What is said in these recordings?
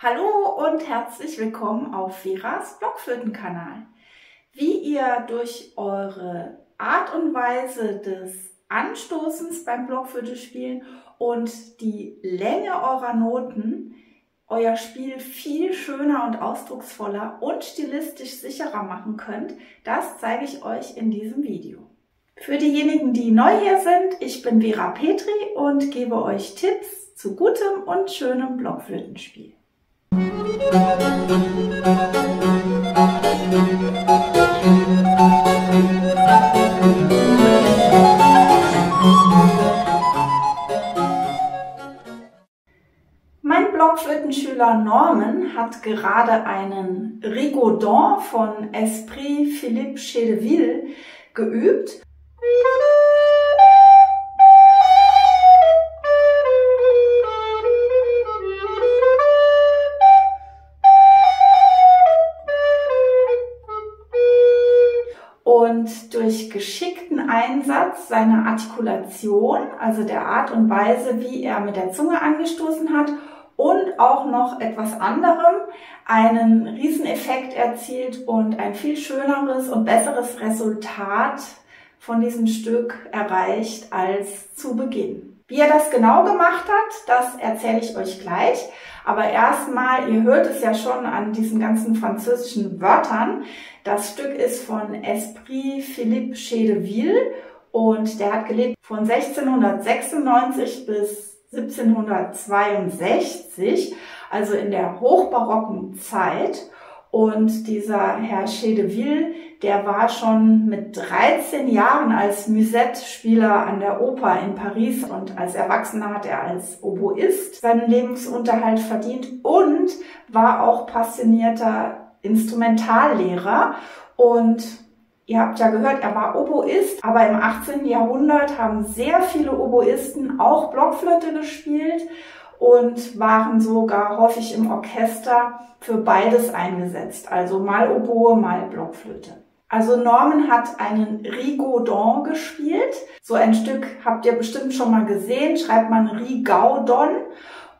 Hallo und herzlich willkommen auf Veras Blockflötenkanal. Wie ihr durch eure Art und Weise des Anstoßens beim Blockflöte-Spielen und die Länge eurer Noten euer Spiel viel schöner und ausdrucksvoller und stilistisch sicherer machen könnt, das zeige ich euch in diesem Video. Für diejenigen, die neu hier sind, ich bin Vera Petri und gebe euch Tipps zu gutem und schönem Blockflötenspiel. Mein Blockflötenschüler Norman hat gerade einen Rigaudon von Esprit Philippe Chedeville geübt. Und durch geschickten Einsatz seiner Artikulation, also der Art und Weise, wie er mit der Zunge angestoßen hat und auch noch etwas anderem, einen Rieseneffekt erzielt und ein viel schöneres und besseres Resultat von diesem Stück erreicht als zu Beginn. Wie er das genau gemacht hat, das erzähle ich euch gleich. Aber erstmal, ihr hört es ja schon an diesen ganzen französischen Wörtern. Das Stück ist von Esprit Philippe Chedeville und der hat gelebt von 1696 bis 1762, also in der hochbarocken Zeit. Und dieser Herr Chedeville, der war schon mit 13 Jahren als Musette-Spieler an der Oper in Paris und als Erwachsener hat er als Oboist seinen Lebensunterhalt verdient und war auch passionierter Instrumentallehrer. Und ihr habt ja gehört, er war Oboist, aber im 18. Jahrhundert haben sehr viele Oboisten auch Blockflöte gespielt und waren sogar häufig im Orchester für beides eingesetzt, also mal Oboe, mal Blockflöte. Also Norman hat einen Rigaudon gespielt. So ein Stück habt ihr bestimmt schon mal gesehen, schreibt man Rigaudon.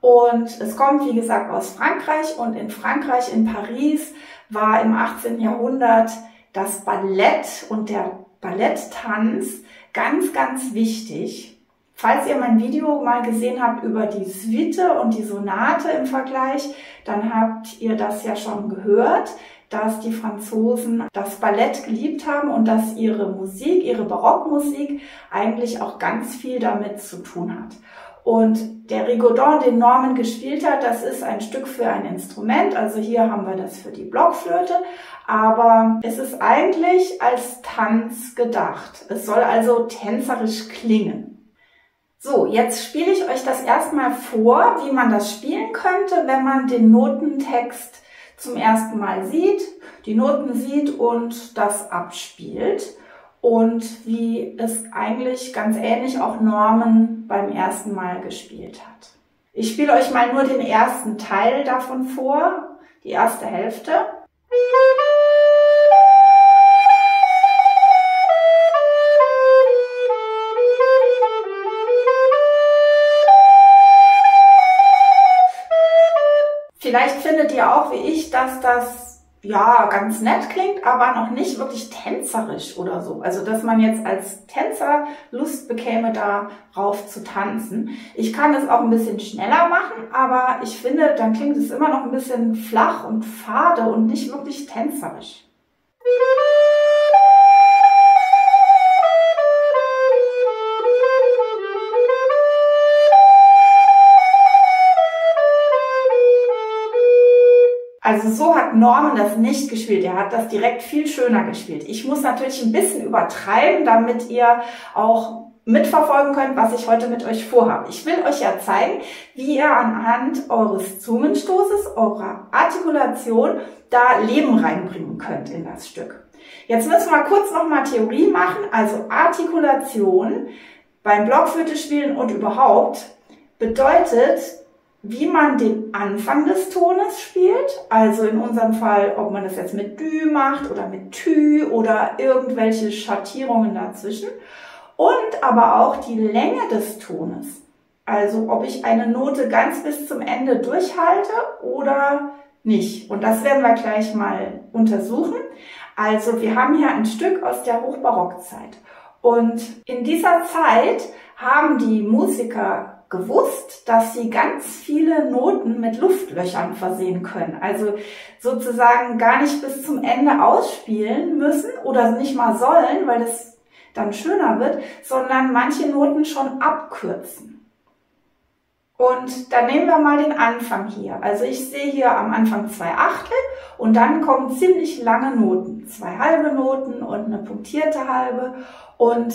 Und es kommt, wie gesagt, aus Frankreich. Und in Frankreich, in Paris, war im 18. Jahrhundert das Ballett und der Balletttanz ganz, ganz wichtig. Falls ihr mein Video mal gesehen habt über die Suite und die Sonate im Vergleich, dann habt ihr das ja schon gehört, dass die Franzosen das Ballett geliebt haben und dass ihre Musik, ihre Barockmusik eigentlich auch ganz viel damit zu tun hat. Und der Rigaudon, den Norman gespielt hat, das ist ein Stück für ein Instrument. Also hier haben wir das für die Blockflöte, aber es ist eigentlich als Tanz gedacht. Es soll also tänzerisch klingen. So, jetzt spiele ich euch das erstmal vor, wie man das spielen könnte, wenn man den Notentext zum ersten Mal sieht, die Noten sieht und das abspielt. Und wie es eigentlich ganz ähnlich auch Norman beim ersten Mal gespielt hat. Ich spiele euch mal nur den ersten Teil davon vor, die erste Hälfte. Vielleicht findet ihr auch, wie ich, dass das ja ganz nett klingt, aber noch nicht wirklich tänzerisch oder so. Also, dass man jetzt als Tänzer Lust bekäme, darauf zu tanzen. Ich kann es auch ein bisschen schneller machen, aber ich finde, dann klingt es immer noch ein bisschen flach und fade und nicht wirklich tänzerisch. Also so hat Norman das nicht gespielt. Er hat das direkt viel schöner gespielt. Ich muss natürlich ein bisschen übertreiben, damit ihr auch mitverfolgen könnt, was ich heute mit euch vorhabe. Ich will euch ja zeigen, wie ihr anhand eures Zungenstoßes, eurer Artikulation da Leben reinbringen könnt in das Stück. Jetzt müssen wir kurz nochmal Theorie machen. Also Artikulation beim Blockflöte-Spielen und überhaupt bedeutet, wie man den Anfang des Tones spielt, also in unserem Fall, ob man das jetzt mit Dü macht oder mit Tü oder irgendwelche Schattierungen dazwischen und aber auch die Länge des Tones. Also ob ich eine Note ganz bis zum Ende durchhalte oder nicht. Und das werden wir gleich mal untersuchen. Also wir haben hier ein Stück aus der Hochbarockzeit. Und in dieser Zeit haben die Musiker gewusst, dass sie ganz viele Noten mit Luftlöchern versehen können. Also sozusagen gar nicht bis zum Ende ausspielen müssen oder nicht mal sollen, weil das dann schöner wird, sondern manche Noten schon abkürzen. Und dann nehmen wir mal den Anfang hier. Also ich sehe hier am Anfang 2 Achtel und dann kommen ziemlich lange Noten. 2 halbe Noten und eine punktierte halbe. Und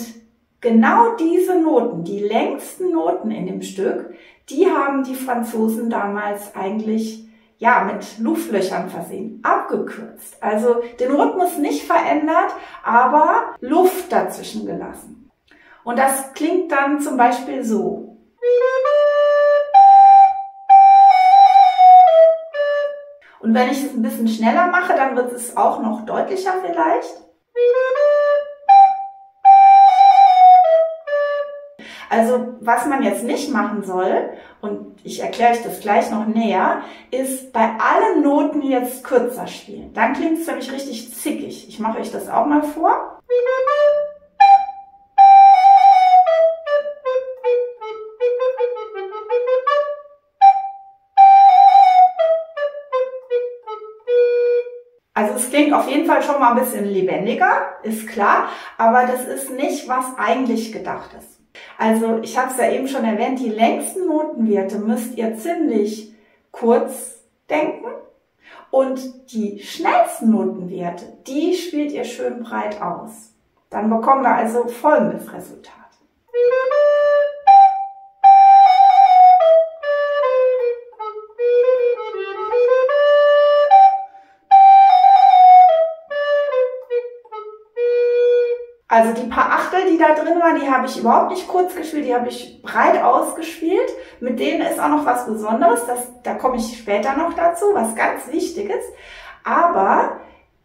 genau diese Noten, die längsten Noten in dem Stück, die haben die Franzosen damals eigentlich mit Luftlöchern versehen, abgekürzt. Also den Rhythmus nicht verändert, aber Luft dazwischen gelassen. Und das klingt dann zum Beispiel so. Und wenn ich es ein bisschen schneller mache, dann wird es auch noch deutlicher vielleicht. Also was man jetzt nicht machen soll, und ich erkläre euch das gleich noch näher, ist bei allen Noten jetzt kürzer spielen. Dann klingt es nämlich richtig zickig. Ich mache euch das auch mal vor. Also es klingt auf jeden Fall schon mal ein bisschen lebendiger, ist klar, aber das ist nicht, was eigentlich gedacht ist. Also ich habe es ja eben schon erwähnt, die längsten Notenwerte müsst ihr ziemlich kurz denken und die schnellsten Notenwerte, die spielt ihr schön breit aus. Dann bekommen wir also folgendes Resultat. Also die paar Achtel, die da drin waren, die habe ich überhaupt nicht kurz gespielt, die habe ich breit ausgespielt. Mit denen ist auch noch was Besonderes, da komme ich später noch dazu, was ganz Wichtiges. Aber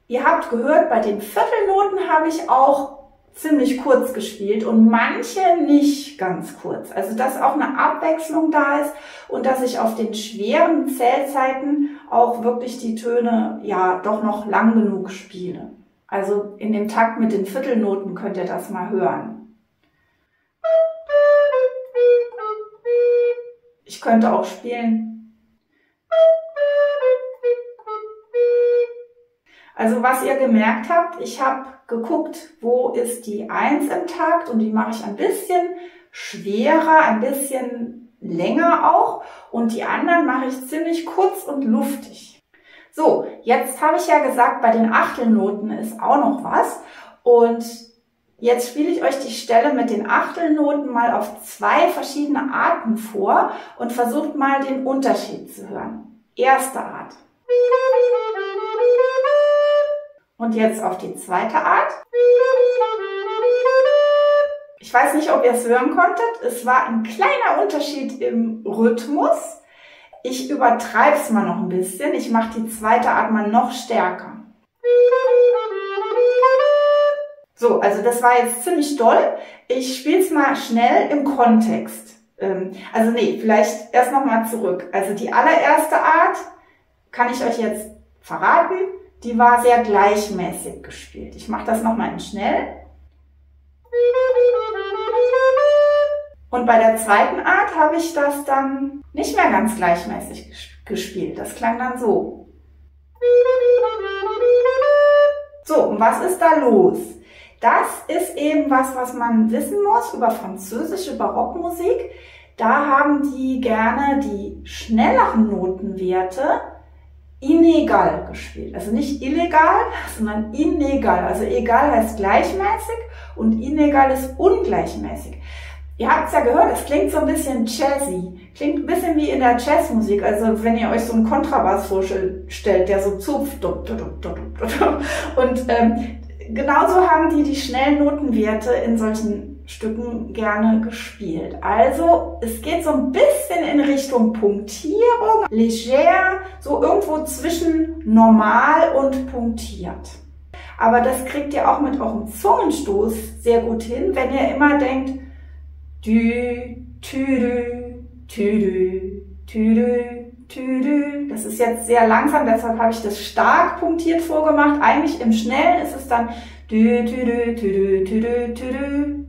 ihr habt gehört, bei den Viertelnoten habe ich auch ziemlich kurz gespielt und manche nicht ganz kurz. Also dass auch eine Abwechslung da ist und dass ich auf den schweren Zählzeiten auch wirklich die Töne doch noch lang genug spiele. Also in dem Takt mit den Viertelnoten könnt ihr das mal hören. Ich könnte auch spielen. Also was ihr gemerkt habt, ich habe geguckt, wo ist die 1 im Takt und die mache ich ein bisschen schwerer, ein bisschen länger auch und die anderen mache ich ziemlich kurz und luftig. So, jetzt habe ich ja gesagt, bei den Achtelnoten ist auch noch was und jetzt spiele ich euch die Stelle mit den Achtelnoten mal auf 2 verschiedene Arten vor und versucht mal den Unterschied zu hören. Erste Art. Und jetzt auf die zweite Art. Ich weiß nicht, ob ihr es hören konntet, es war ein kleiner Unterschied im Rhythmus. Ich übertreibe es mal noch ein bisschen. Ich mache die zweite Art mal noch stärker. So, also das war jetzt ziemlich doll. Ich spiele es mal schnell im Kontext. Vielleicht erst nochmal zurück. Also die allererste Art kann ich euch jetzt verraten. Die war sehr gleichmäßig gespielt. Ich mache das nochmal in schnell. Und bei der zweiten Art habe ich das dann nicht mehr ganz gleichmäßig gespielt. Das klang dann so. So, und was ist da los? Das ist eben was man wissen muss über französische Barockmusik. Da haben die gerne die schnelleren Notenwerte inegal gespielt. Also nicht illegal, sondern inegal. Also egal heißt gleichmäßig und inegal ist ungleichmäßig. Ihr habt es ja gehört, es klingt so ein bisschen jazzy. Klingt ein bisschen wie in der Jazzmusik. Also wenn ihr euch so einen Kontrabass vorstellt, der so zupft. Und genauso haben die schnellen Notenwerte in solchen Stücken gerne gespielt. Also es geht so ein bisschen in Richtung Punktierung, leger, so irgendwo zwischen normal und punktiert. Aber das kriegt ihr auch mit eurem Zungenstoß sehr gut hin, wenn ihr immer denkt, dü, tü, Tüdü, tüdü, tüdü. Das ist jetzt sehr langsam, deshalb habe ich das stark punktiert vorgemacht. Eigentlich im Schnellen ist es dann dü, tüdü, tüdü, tüdü, tüdü.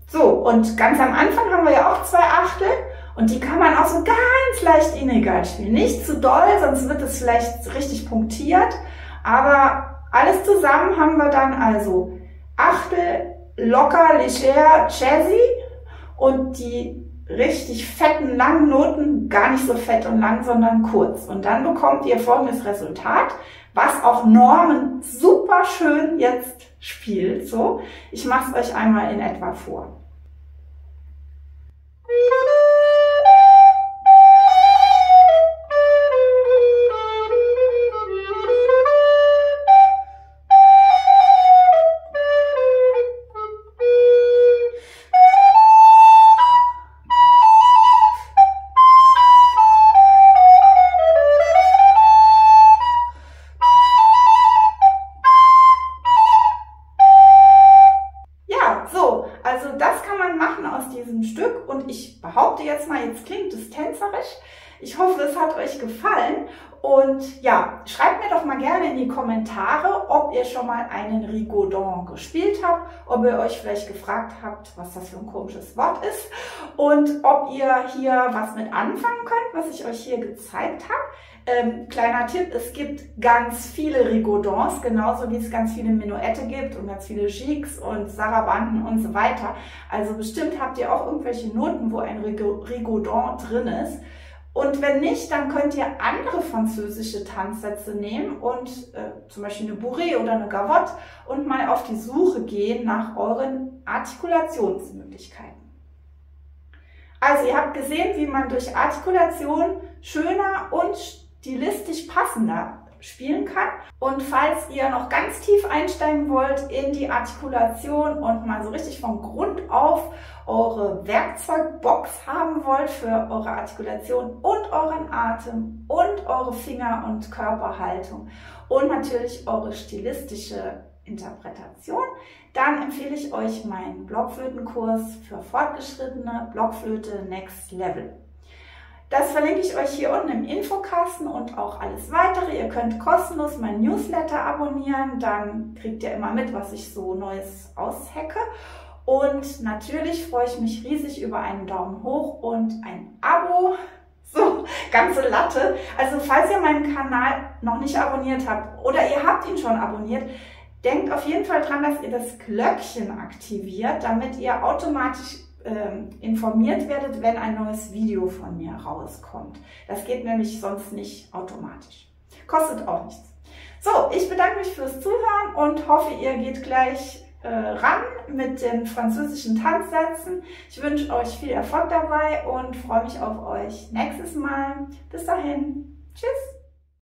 So, und ganz am Anfang haben wir ja auch 2 Achtel und die kann man auch so ganz leicht inegal spielen. Nicht zu doll, sonst wird es vielleicht richtig punktiert, aber alles zusammen haben wir dann also Achtel, locker, leger, jazzy und die richtig fetten, langen Noten gar nicht so fett und lang, sondern kurz. Und dann bekommt ihr folgendes Resultat, was auch Norman super schön jetzt spielt. So, ich mache es euch einmal in etwa vor. Also das kann man machen aus diesem Stück und ich behaupte jetzt mal, jetzt klingt es tänzerisch. Ich hoffe, es hat euch gefallen und ja, schreibt mir doch mal gerne in die Kommentare, ob ihr schon mal einen Rigodon gespielt habt, ob ihr euch vielleicht gefragt habt, was das für ein komisches Wort ist und ob ihr hier was mit anfangen könnt, was ich euch hier gezeigt habe. Kleiner Tipp, es gibt ganz viele Rigodons, genauso wie es ganz viele Menuette gibt und ganz viele Gigs und Sarabanten und so weiter. Also bestimmt habt ihr auch irgendwelche Noten, wo ein Rigodon drin ist. Und wenn nicht, dann könnt ihr andere französische Tanzsätze nehmen und zum Beispiel eine Bourrée oder eine Gavotte und mal auf die Suche gehen nach euren Artikulationsmöglichkeiten. Also ihr habt gesehen, wie man durch Artikulation schöner und stilistisch passender spielen kann. Und falls ihr noch ganz tief einsteigen wollt in die Artikulation und mal so richtig von Grund auf eure Werkzeugbox haben wollt für eure Artikulation und euren Atem und eure Finger- und Körperhaltung und natürlich eure stilistische Interpretation, dann empfehle ich euch meinen Blockflötenkurs für Fortgeschrittene, Blockflöte Next Level. Das verlinke ich euch hier unten im Infokasten und auch alles weitere. Ihr könnt kostenlos meinen Newsletter abonnieren, dann kriegt ihr immer mit, was ich so Neues aushecke. Und natürlich freue ich mich riesig über einen Daumen hoch und ein Abo. So, ganze Latte. Also falls ihr meinen Kanal noch nicht abonniert habt oder ihr habt ihn schon abonniert, denkt auf jeden Fall dran, dass ihr das Glöckchen aktiviert, damit ihr automatisch informiert werdet, wenn ein neues Video von mir rauskommt. Das geht nämlich sonst nicht automatisch. Kostet auch nichts. So, ich bedanke mich fürs Zuhören und hoffe, ihr geht gleich ran mit den französischen Tanzsätzen. Ich wünsche euch viel Erfolg dabei und freue mich auf euch nächstes Mal. Bis dahin. Tschüss.